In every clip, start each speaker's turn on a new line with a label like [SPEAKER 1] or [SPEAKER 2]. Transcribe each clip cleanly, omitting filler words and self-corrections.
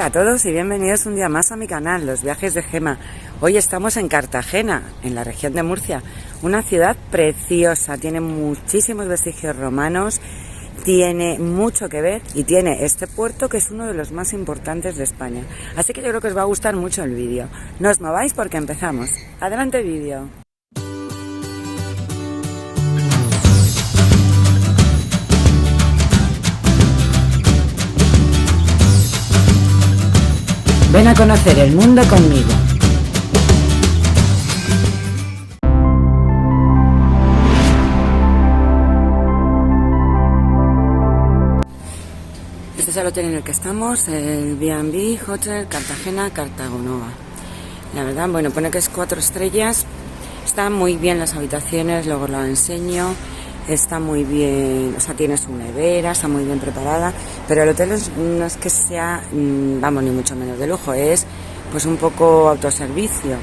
[SPEAKER 1] a todos y bienvenidos un día más a mi canal, Los Viajes de Gema. Hoy estamos en Cartagena, en la región de Murcia, una ciudad preciosa, tiene muchísimos vestigios romanos, tiene mucho que ver y tiene este puerto que es uno de los más importantes de España. Así que yo creo que os va a gustar mucho el vídeo. No os mováis porque empezamos. Adelante vídeo. Ven a conocer el mundo conmigo. Este es el hotel en el que estamos, el B&B Hotel Cartagena Cartagonova. La verdad, bueno, pone que es 4 estrellas. Están muy bien las habitaciones, luego lo enseño. Está muy bien, o sea, tiene su nevera, está muy bien preparada, pero el hotel no es que sea, vamos, ni mucho menos de lujo, es pues un poco autoservicio.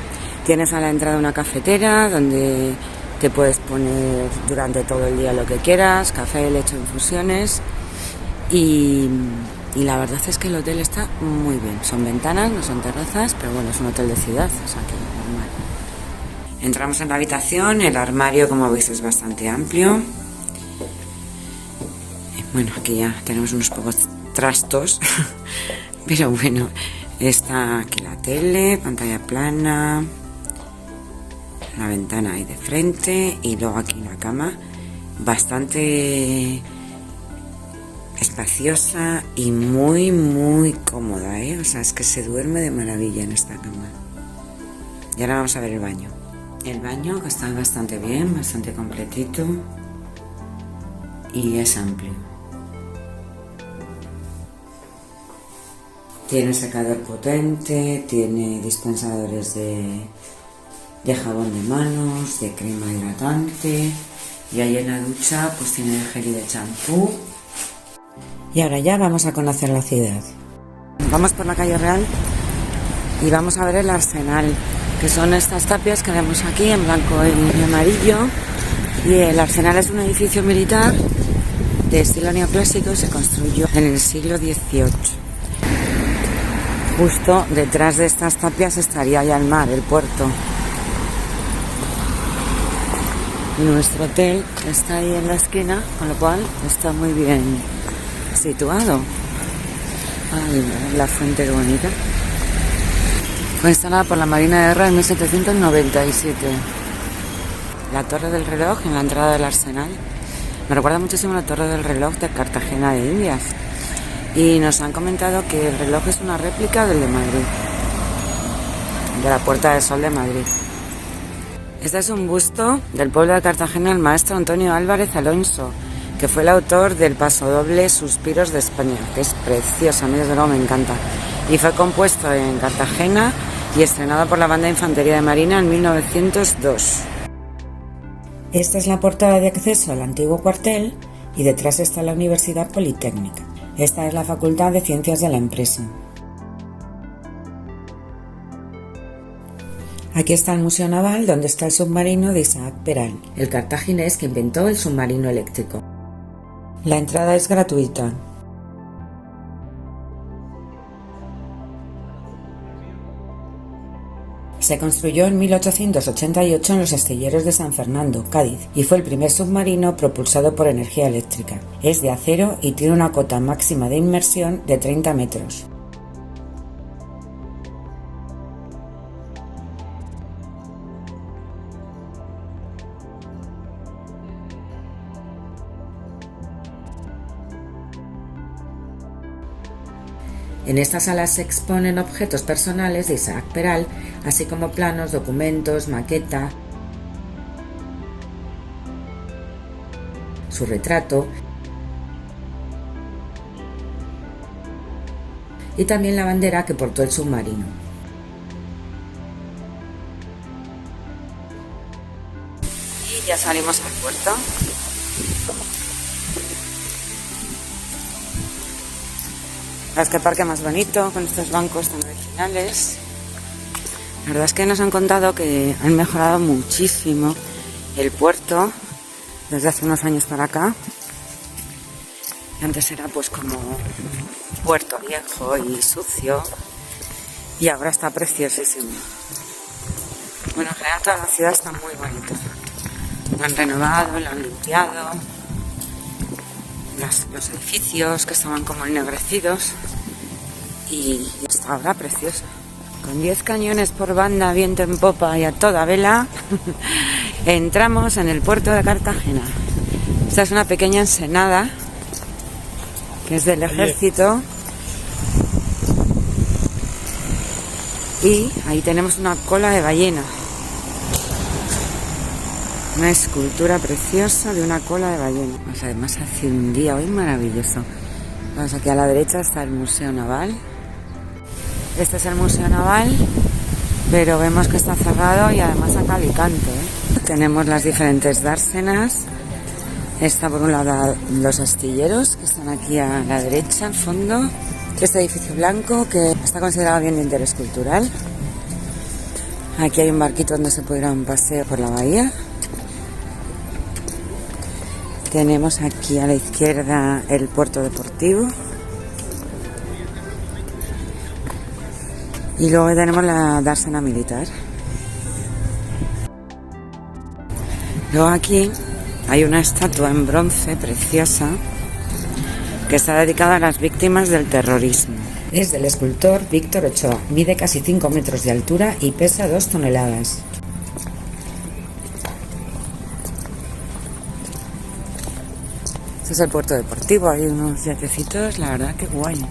[SPEAKER 1] Tienes a la entrada una cafetera donde te puedes poner durante todo el día lo que quieras, café, leche, infusiones y la verdad es que el hotel está muy bien. Son ventanas, no son terrazas, pero bueno, es un hotel de ciudad, o sea que normal. Entramos en la habitación, el armario como veis es bastante amplio. Bueno, aquí ya tenemos unos pocos trastos, pero bueno, está aquí la tele, pantalla plana, la ventana ahí de frente y luego aquí la cama, bastante espaciosa y muy cómoda, ¿eh? O sea, es que se duerme de maravilla en esta cama. Y ahora vamos a ver el baño. El baño que está bastante bien, bastante completito y es amplio. Tiene secador potente, tiene dispensadores de jabón de manos, de crema hidratante y ahí en la ducha pues tiene el gel y de champú. Y ahora ya vamos a conocer la ciudad. Vamos por la calle Real y vamos a ver el Arsenal, que son estas tapias que vemos aquí en blanco y amarillo. Y el Arsenal es un edificio militar de estilo neoclásico y se construyó en el siglo XVIII. Justo detrás de estas tapias estaría ya el mar, el puerto. Nuestro hotel está ahí en la esquina, con lo cual está muy bien situado. Ay, la fuente, qué bonita. Fue instalada por la Marina de Guerra en 1797. La Torre del Reloj en la entrada del Arsenal me recuerda muchísimo a la Torre del Reloj de Cartagena de Indias. Y nos han comentado que el reloj es una réplica del de Madrid, de la Puerta del Sol de Madrid. Este es un busto del pueblo de Cartagena, el maestro Antonio Álvarez Alonso, que fue el autor del pasodoble Suspiros de España, que es precioso, a mí desde luego me encanta. Y fue compuesto en Cartagena y estrenado por la Banda de Infantería de Marina en 1902. Esta es la portada de acceso al antiguo cuartel y detrás está la Universidad Politécnica. Esta es la Facultad de Ciencias de la Empresa. Aquí está el Museo Naval, donde está el submarino de Isaac Peral, el cartaginés que inventó el submarino eléctrico. La entrada es gratuita. Se construyó en 1888 en los astilleros de San Fernando, Cádiz, y fue el primer submarino propulsado por energía eléctrica. Es de acero y tiene una cota máxima de inmersión de 30 metros. En esta sala se exponen objetos personales de Isaac Peral, así como planos, documentos, maqueta, su retrato y también la bandera que portó el submarino. Y ya salimos al puerto. Es que parque más bonito, con estos bancos tan originales. La verdad es que nos han contado que han mejorado muchísimo el puerto desde hace unos años para acá. Antes era pues como un puerto viejo y sucio, y ahora está preciosísimo. Bueno, en general toda la ciudad está muy bonita. Lo han renovado, lo han limpiado. Los edificios que estaban como ennegrecidos, y está ahora precioso. Con 10 cañones por banda, viento en popa y a toda vela, entramos en el puerto de Cartagena. Esta es una pequeña ensenada que es del ejército, y ahí tenemos una cola de ballena, una escultura preciosa de una cola de ballena. Pues además hace un día hoy maravilloso. Vamos, aquí a la derecha está el Museo Naval. Este es el Museo Naval, pero vemos que está cerrado y además a cal y canto, ¿eh? Tenemos las diferentes dársenas. Está por un lado los astilleros, que están aquí a la derecha, al fondo. Este edificio blanco que está considerado bien de interés cultural. Aquí hay un barquito donde se puede ir a un paseo por la bahía. Tenemos aquí a la izquierda el puerto deportivo. Y luego tenemos la dársena militar. Luego aquí hay una estatua en bronce preciosa que está dedicada a las víctimas del terrorismo. Es del escultor Víctor Ochoa. Mide casi 5 metros de altura y pesa 2 toneladas. Este es el puerto deportivo. Hay unos yatecitos, la verdad que guay.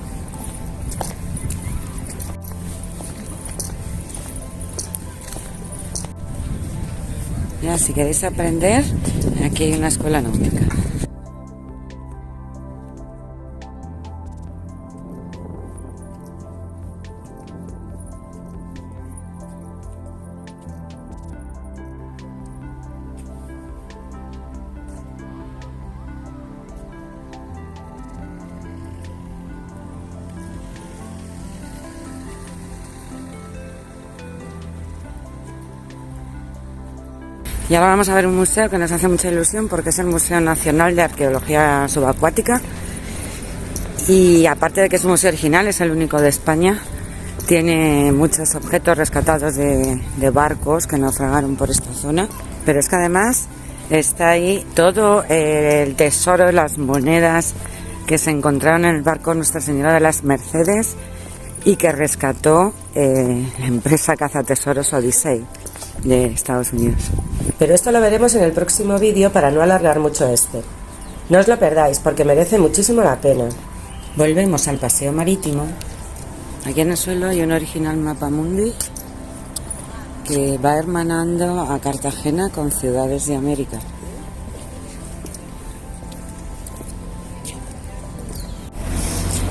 [SPEAKER 1] Ya, si queréis aprender, aquí hay una escuela náutica. Y ahora vamos a ver un museo que nos hace mucha ilusión porque es el Museo Nacional de Arqueología Subacuática, y aparte de que es un museo original, es el único de España, tiene muchos objetos rescatados de barcos que naufragaron por esta zona, pero es que además está ahí todo el tesoro, las monedas que se encontraron en el barco Nuestra Señora de las Mercedes y que rescató la empresa cazatesoros Odyssey de Estados Unidos.
[SPEAKER 2] Pero esto lo veremos en el próximo vídeo para no alargar mucho este. No os lo perdáis porque merece muchísimo la pena.
[SPEAKER 1] Volvemos al paseo marítimo. Aquí en el suelo hay un original mapamundi que va hermanando a Cartagena con ciudades de América.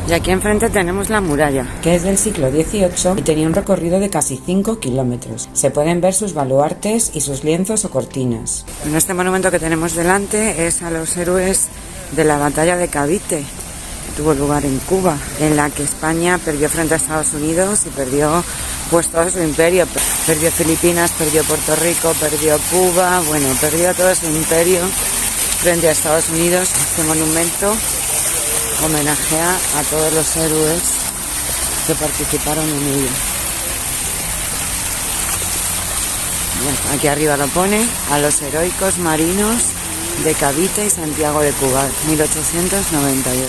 [SPEAKER 1] Y aquí enfrente tenemos la muralla, que es del siglo XVIII y tenía un recorrido de casi 5 kilómetros. Se pueden ver sus baluartes y sus lienzos o cortinas. En este monumento que tenemos delante es a los héroes de la batalla de Cavite, que tuvo lugar en Cuba, en la que España perdió frente a Estados Unidos y perdió pues todo su imperio. Perdió Filipinas, perdió Puerto Rico, perdió Cuba, bueno, perdió todo su imperio frente a Estados Unidos. Este monumento homenajea a todos los héroes que participaron en ello. Bueno, aquí arriba lo pone: a los heroicos marinos de Cavite y Santiago de Cuba, 1898.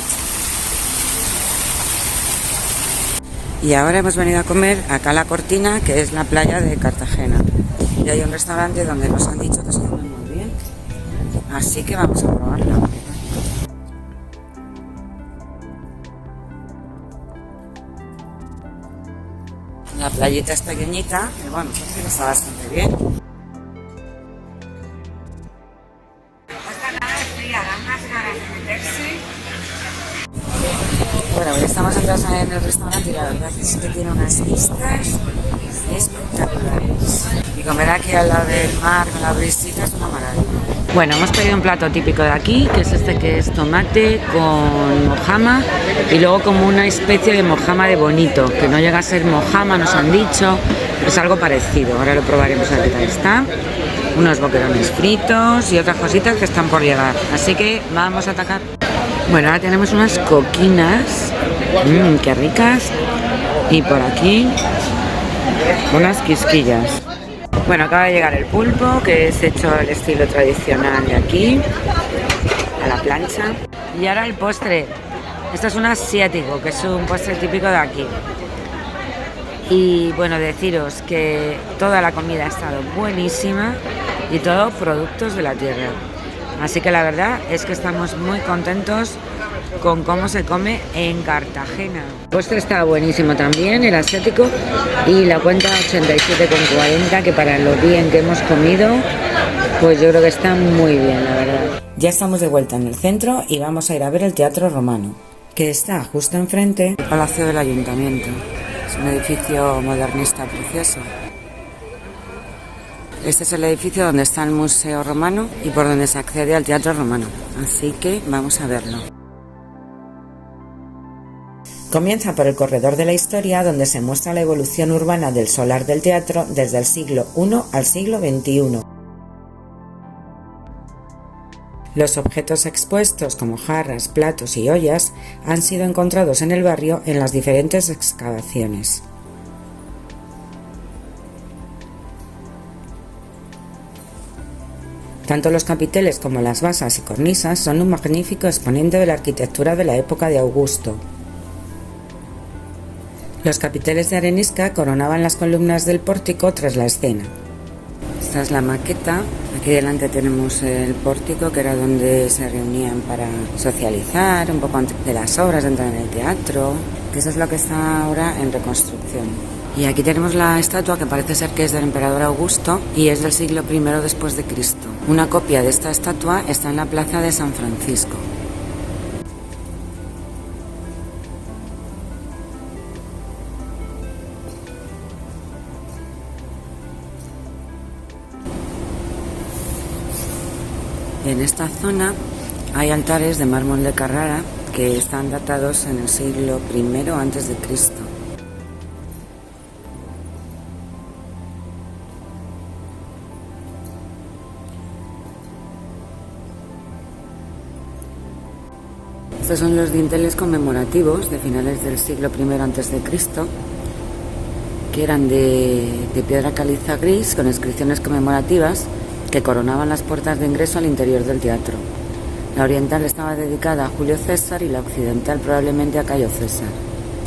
[SPEAKER 1] Y ahora hemos venido a comer acá a La Cortina, que es la playa de Cartagena. Y hay un restaurante donde nos han dicho que se come muy bien, así que vamos a probarlo. La playita es pequeñita, pero bueno, está bastante bien. Esta nada es fría, da unas ganas de meterse. Bueno, hoy estamos entrados en el restaurante y la verdad es que tiene unas vistas espectaculares. Y comer aquí al lado del mar con la brisita es una maravilla. Bueno, hemos pedido un plato típico de aquí, que es este, que es tomate con mojama y luego como una especie de mojama de bonito, que no llega a ser mojama, nos han dicho, pero es algo parecido. Ahora lo probaremos a ver qué tal está. Unos boquerones fritos y otras cositas que están por llegar. Así que vamos a atacar. Bueno, ahora tenemos unas coquinas, qué ricas, y por aquí unas quisquillas. Bueno, acaba de llegar el pulpo, que es hecho al estilo tradicional de aquí, a la plancha. Y ahora el postre. Esto es un asiático, que es un postre típico de aquí. Y bueno, deciros que toda la comida ha estado buenísima y todos productos de la tierra. Así que la verdad es que estamos muy contentos con cómo se come en Cartagena. El postre está buenísimo también, el asiático, y la cuenta 87,40, que para lo bien que hemos comido, pues yo creo que está muy bien, la verdad.
[SPEAKER 2] Ya estamos de vuelta en el centro y vamos a ir a ver el Teatro Romano, que está justo enfrente
[SPEAKER 1] del Palacio del Ayuntamiento. Es un edificio modernista precioso. Este es el edificio donde está el Museo Romano y por donde se accede al Teatro Romano. Así que vamos a verlo.
[SPEAKER 2] Comienza por el corredor de la historia, donde se muestra la evolución urbana del solar del teatro desde el siglo I al siglo XXI. Los objetos expuestos, como jarras, platos y ollas, han sido encontrados en el barrio en las diferentes excavaciones. Tanto los capiteles como las basas y cornisas son un magnífico exponente de la arquitectura de la época de Augusto. Los capiteles de arenisca coronaban las columnas del pórtico tras la escena.
[SPEAKER 1] Esta es la maqueta. Aquí delante tenemos el pórtico, que era donde se reunían para socializar un poco antes de las obras, dentro del teatro. Eso es lo que está ahora en reconstrucción. Y aquí tenemos la estatua, que parece ser que es del emperador Augusto y es del siglo I después de Cristo. Una copia de esta estatua está en la plaza de San Francisco. En esta zona hay altares de mármol de Carrara que están datados en el siglo I antes de Cristo. Estos son los dinteles conmemorativos de finales del siglo I antes de Cristo, que eran de piedra caliza gris con inscripciones conmemorativas que coronaban las puertas de ingreso al interior del teatro. La oriental estaba dedicada a Julio César y la occidental probablemente a Cayo César.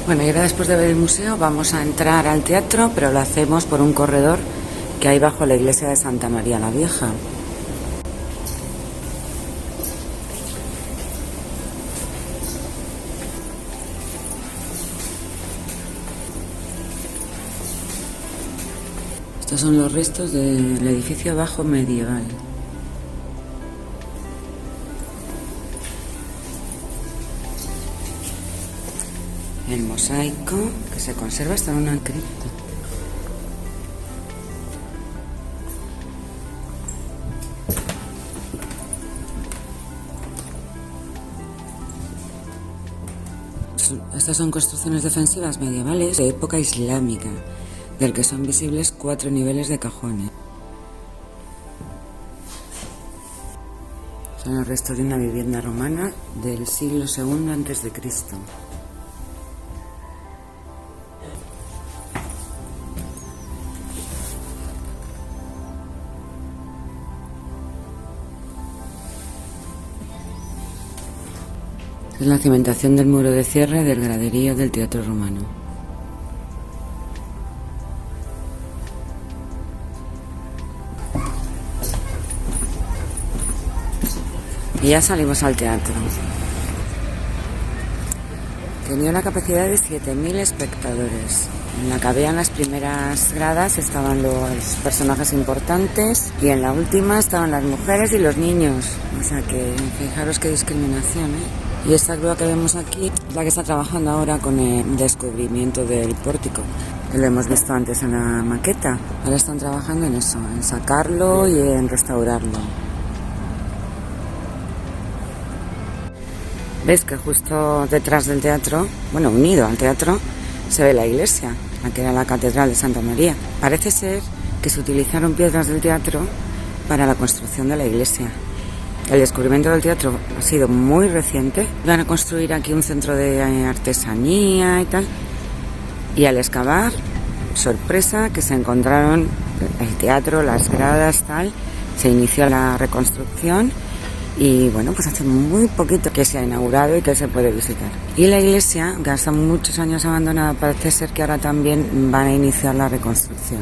[SPEAKER 1] Bueno, y ahora, después de ver el museo, vamos a entrar al teatro, pero lo hacemos por un corredor que hay bajo la iglesia de Santa María la Vieja. Estos son los restos del edificio bajo medieval. El mosaico que se conserva está en una cripta. Estas son construcciones defensivas medievales de época islámica, del que son visibles 4 niveles de cajones. Son los restos de una vivienda romana del siglo II antes de Cristo. Es la cimentación del muro de cierre del graderío del Teatro Romano. Y ya salimos al teatro. Tenía una capacidad de 7.000 espectadores. En la que habían las primeras gradas estaban los personajes importantes y en la última estaban las mujeres y los niños. O sea que fijaros qué discriminación, ¿eh? Y esta grúa que vemos aquí es la que está trabajando ahora con el descubrimiento del pórtico, que lo hemos visto antes en la maqueta. Ahora están trabajando en eso, en sacarlo y en restaurarlo. ¿Ves que justo detrás del teatro, bueno, unido al teatro, se ve la iglesia, la que era la Catedral de Santa María? Parece ser que se utilizaron piedras del teatro para la construcción de la iglesia. El descubrimiento del teatro ha sido muy reciente. Van a construir aquí un centro de artesanía y tal. Y al excavar, sorpresa, que se encontraron el teatro, las gradas, tal. Se inició la reconstrucción y bueno, pues hace muy poquito que se ha inaugurado y que se puede visitar. Y la iglesia, que hasta muchos años abandonada, parece ser que ahora también van a iniciar la reconstrucción.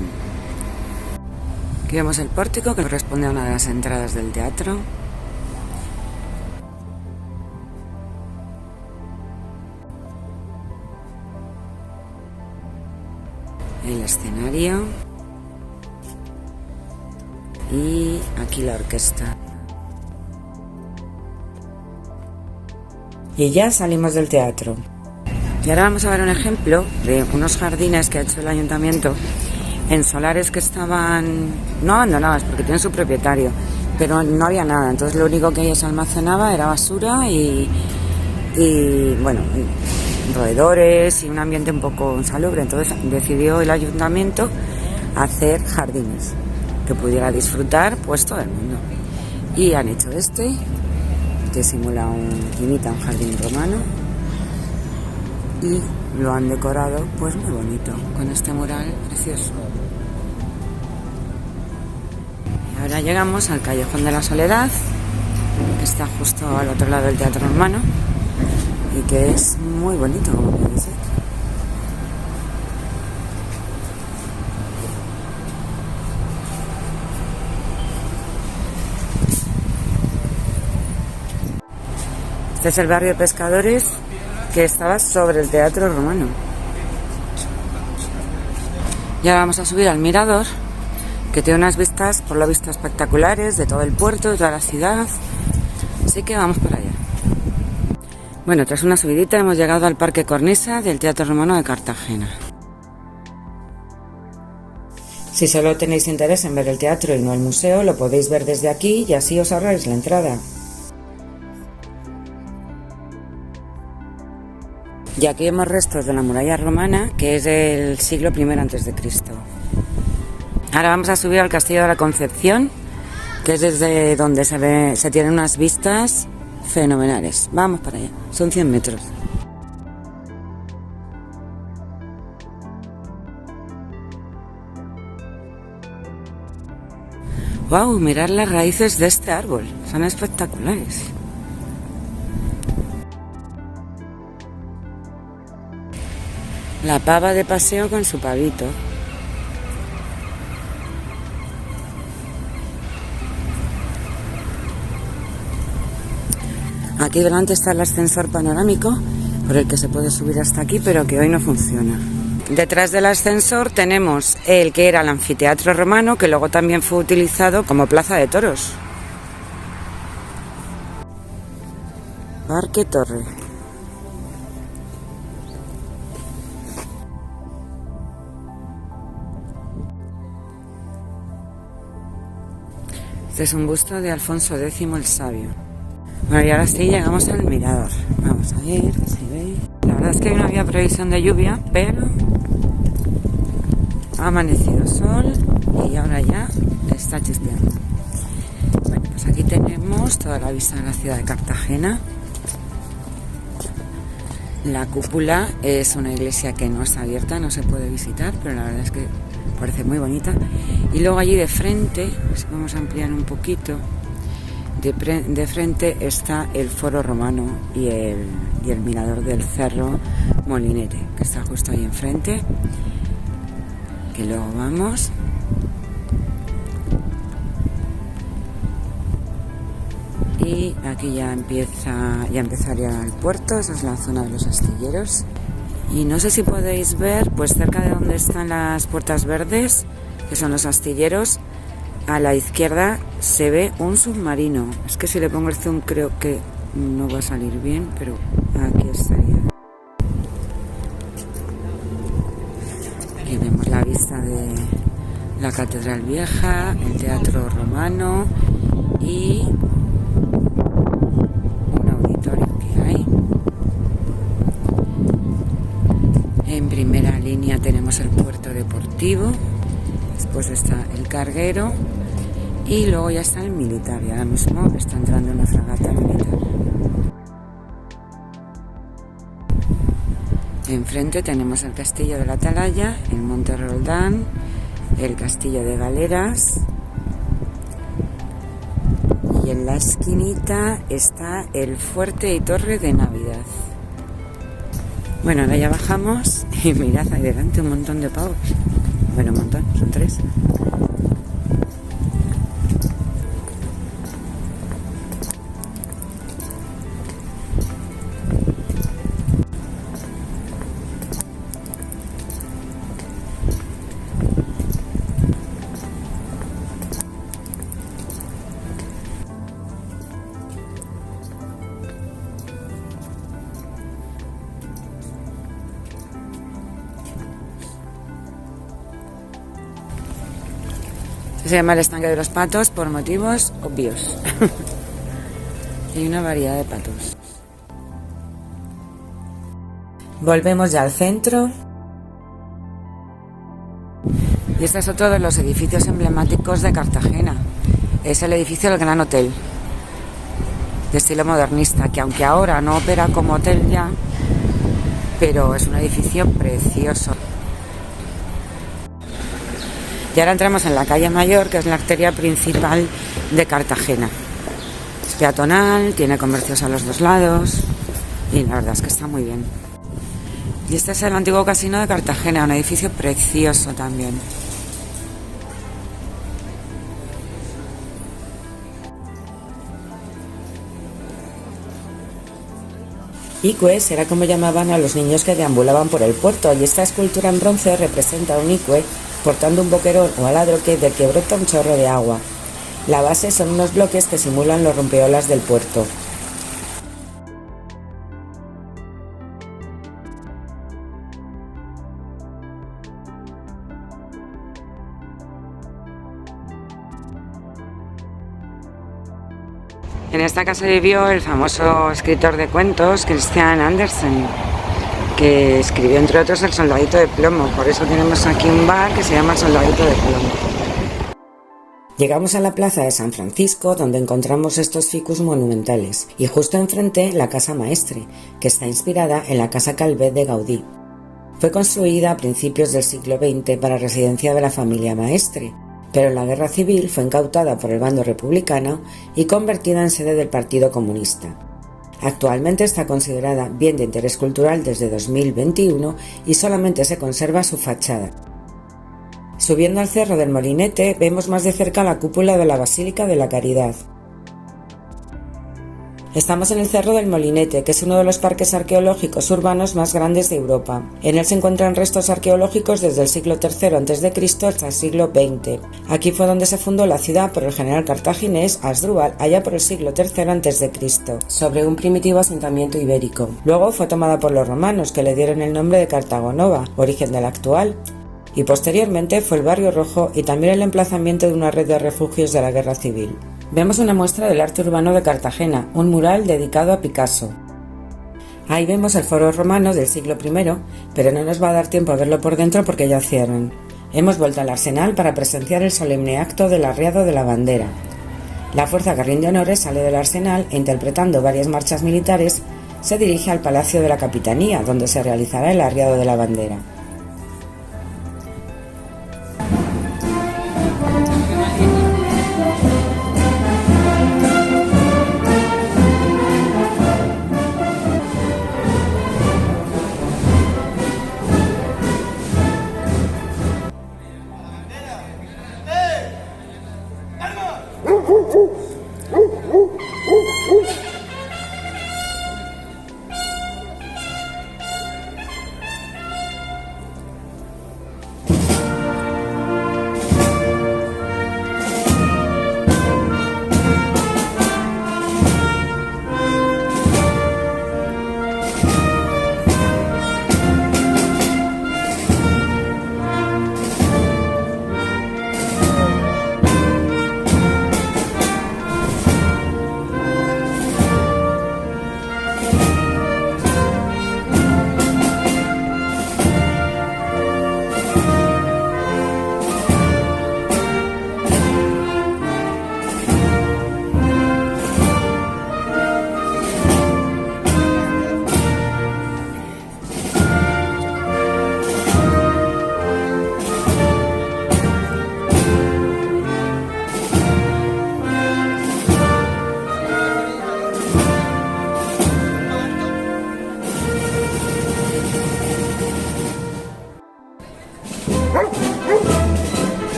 [SPEAKER 1] Aquí vemos el pórtico que corresponde a una de las entradas del teatro. El escenario. Y aquí la orquesta.
[SPEAKER 2] Y ya salimos del teatro.
[SPEAKER 1] Y ahora vamos a ver un ejemplo de unos jardines que ha hecho el ayuntamiento en solares que estaban no abandonados porque tienen su propietario, pero no había nada. Entonces lo único que ellos almacenaba era basura y bueno, roedores y un ambiente un poco insalubre. Entonces decidió el ayuntamiento hacer jardines que pudiera disfrutar pues todo el mundo. Y han hecho este, que imita un jardín romano, y lo han decorado pues muy bonito, con este mural precioso. Y ahora llegamos al Callejón de la Soledad, que está justo al otro lado del Teatro Romano, y que es muy bonito, como podéis ver. Este es el barrio de pescadores que estaba sobre el Teatro Romano. Y ahora vamos a subir al mirador, que tiene unas vistas, por lo visto, espectaculares de todo el puerto, de toda la ciudad. Así que vamos para allá. Bueno, tras una subidita hemos llegado al Parque Cornisa del Teatro Romano de Cartagena.
[SPEAKER 2] Si solo tenéis interés en ver el teatro y no el museo, lo podéis ver desde aquí y así os ahorráis la entrada.
[SPEAKER 1] Y aquí vemos restos de la muralla romana, que es del siglo I a.C. Ahora vamos a subir al Castillo de la Concepción, que es desde donde se tienen unas vistas fenomenales. Vamos para allá, son 100 metros. ¡Wow! Mirad las raíces de este árbol, son espectaculares. La pava de paseo con su pavito. Aquí delante está el ascensor panorámico por el que se puede subir hasta aquí, pero que hoy no funciona. Detrás del ascensor tenemos el que era el anfiteatro romano, que luego también fue utilizado como plaza de toros. Parque Torre. Este es un busto de Alfonso X el Sabio. Bueno, y ahora sí llegamos al mirador. Vamos a ver que se ve. La verdad es que no había previsión de lluvia, pero ha amanecido sol y ahora ya está chispeando. Bueno, pues aquí tenemos toda la vista de la ciudad de Cartagena. La cúpula es una iglesia que no está abierta, no se puede visitar, pero la verdad es que parece muy bonita. Y luego allí de frente, si vamos a ampliar un poquito, de frente está el Foro Romano y el mirador del Cerro Molinete, que está justo ahí enfrente, que luego vamos. Y aquí ya empezaría el puerto, esa es la zona de los astilleros. Y no sé si podéis ver, pues cerca de donde están las puertas verdes, que son los astilleros, a la izquierda se ve un submarino. Es que si le pongo el zoom creo que no va a salir bien, pero aquí estaría. Aquí vemos la vista de la Catedral Vieja, el Teatro Romano y un auditorio que hay. En primera línea tenemos el puerto deportivo, después está el carguero Y luego ya está el militar, y ahora mismo está entrando una fragata militar. Enfrente tenemos el castillo de la Atalaya, el Monte Roldán, el castillo de Galeras, y en la esquinita está el fuerte y torre de Navidad. Bueno, ahora ya bajamos y mirad ahí delante un montón de pavos. Bueno, un montón, son 3. Se llama el estanque de los patos por motivos obvios. Hay una variedad de patos.
[SPEAKER 2] Volvemos ya al centro.
[SPEAKER 1] Y este es otro de los edificios emblemáticos de Cartagena. Es el edificio del Gran Hotel, de estilo modernista, que aunque ahora no opera como hotel ya, pero es un edificio precioso. Y ahora entramos en la calle Mayor, que es la arteria principal de Cartagena. Es peatonal, tiene comercios a los 2 lados y la verdad es que está muy bien. Y este es el antiguo casino de Cartagena, un edificio precioso también.
[SPEAKER 2] Icues era como llamaban a los niños que deambulaban por el puerto, y esta escultura en bronce representa a un icue portando un boquerón o aladroque del que brota un chorro de agua. La base son unos bloques que simulan los rompeolas del puerto.
[SPEAKER 1] En esta casa vivió el famoso escritor de cuentos Christian Andersen, que escribió entre otros El Soldadito de Plomo. Por eso tenemos aquí un bar que se llama El Soldadito de Plomo.
[SPEAKER 2] Llegamos a la plaza de San Francisco, donde encontramos estos ficus monumentales, y justo enfrente la Casa Maestre, que está inspirada en la Casa Calvet de Gaudí. Fue construida a principios del siglo XX para residencia de la familia Maestre, pero en la Guerra Civil fue incautada por el bando republicano y convertida en sede del Partido Comunista. Actualmente está considerada bien de interés cultural desde 2021 y solamente se conserva su fachada. Subiendo al Cerro del Molinete vemos más de cerca la cúpula de la Basílica de la Caridad. Estamos en el Cerro del Molinete, que es uno de los parques arqueológicos urbanos más grandes de Europa. En él se encuentran restos arqueológicos desde el siglo III a.C. hasta el siglo XX. Aquí fue donde se fundó la ciudad por el general cartaginés Asdrúbal allá por el siglo III a.C., sobre un primitivo asentamiento ibérico. Luego fue tomada por los romanos, que le dieron el nombre de Cartago Nova, origen del actual, y posteriormente fue el Barrio Rojo y también el emplazamiento de una red de refugios de la Guerra Civil. Vemos una muestra del arte urbano de Cartagena, un mural dedicado a Picasso. Ahí vemos el foro romano del siglo I, pero no nos va a dar tiempo a verlo por dentro porque ya cierran. Hemos vuelto al Arsenal para presenciar el solemne acto del arriado de la bandera. La fuerza que rinde honores sale del Arsenal e, interpretando varias marchas militares, se dirige al Palacio de la Capitanía, donde se realizará el arriado de la bandera.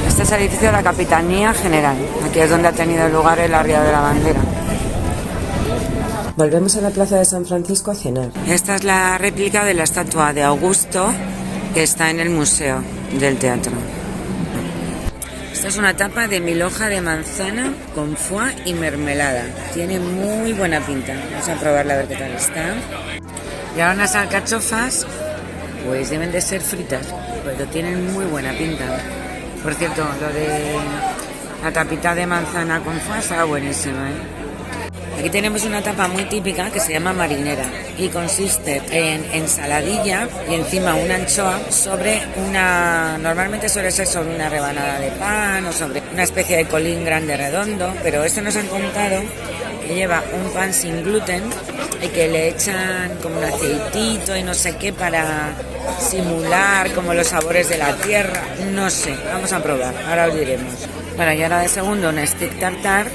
[SPEAKER 1] Este es el edificio de la Capitanía General. Aquí es donde ha tenido lugar el arriado de la bandera.
[SPEAKER 2] Volvemos a la plaza de San Francisco a cenar.
[SPEAKER 1] Esta es la réplica de la estatua de Augusto que está en el Museo del Teatro. Esta es una tapa de 1000 hojas de manzana con foie y mermelada. Tiene muy buena pinta. Vamos a probarla a ver qué tal está. Y ahora unas alcachofas, pues deben de ser fritas, pero tienen muy buena pinta. Por cierto, lo de la tapita de manzana con foie está buenísima, ¿eh? Aquí tenemos una tapa muy típica que se llama marinera y consiste en ensaladilla y encima una anchoa normalmente suele ser sobre una rebanada de pan o sobre una especie de colín grande redondo, pero esto nos han contado que lleva un pan sin gluten y que le echan como un aceitito y no sé qué para simular como los sabores de la tierra, no sé, vamos a probar, ahora os diremos. Bueno, y ahora de segundo un stick tartar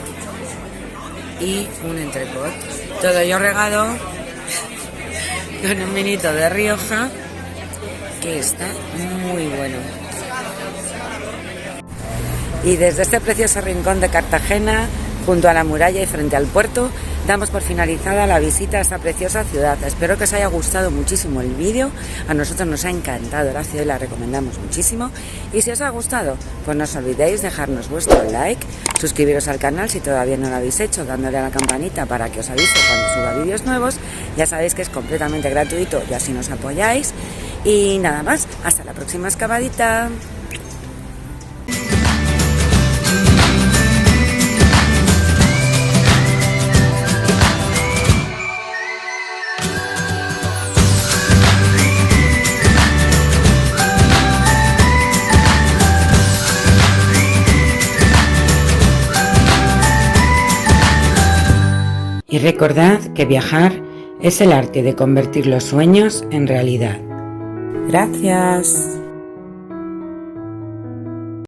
[SPEAKER 1] y un entrecot. Todo ello regado con un vinito de Rioja que está muy bueno. Y desde este precioso rincón de Cartagena, junto a la muralla y frente al puerto, damos por finalizada la visita a esta preciosa ciudad. Espero que os haya gustado muchísimo el vídeo. A nosotros nos ha encantado la ciudad y la recomendamos muchísimo. Y si os ha gustado, pues no os olvidéis dejarnos vuestro like, suscribiros al canal si todavía no lo habéis hecho, dándole a la campanita para que os avise cuando suba vídeos nuevos. Ya sabéis que es completamente gratuito y así nos apoyáis. Y nada más, hasta la próxima excavadita. Y recordad que viajar es el arte de convertir los sueños en realidad. Gracias.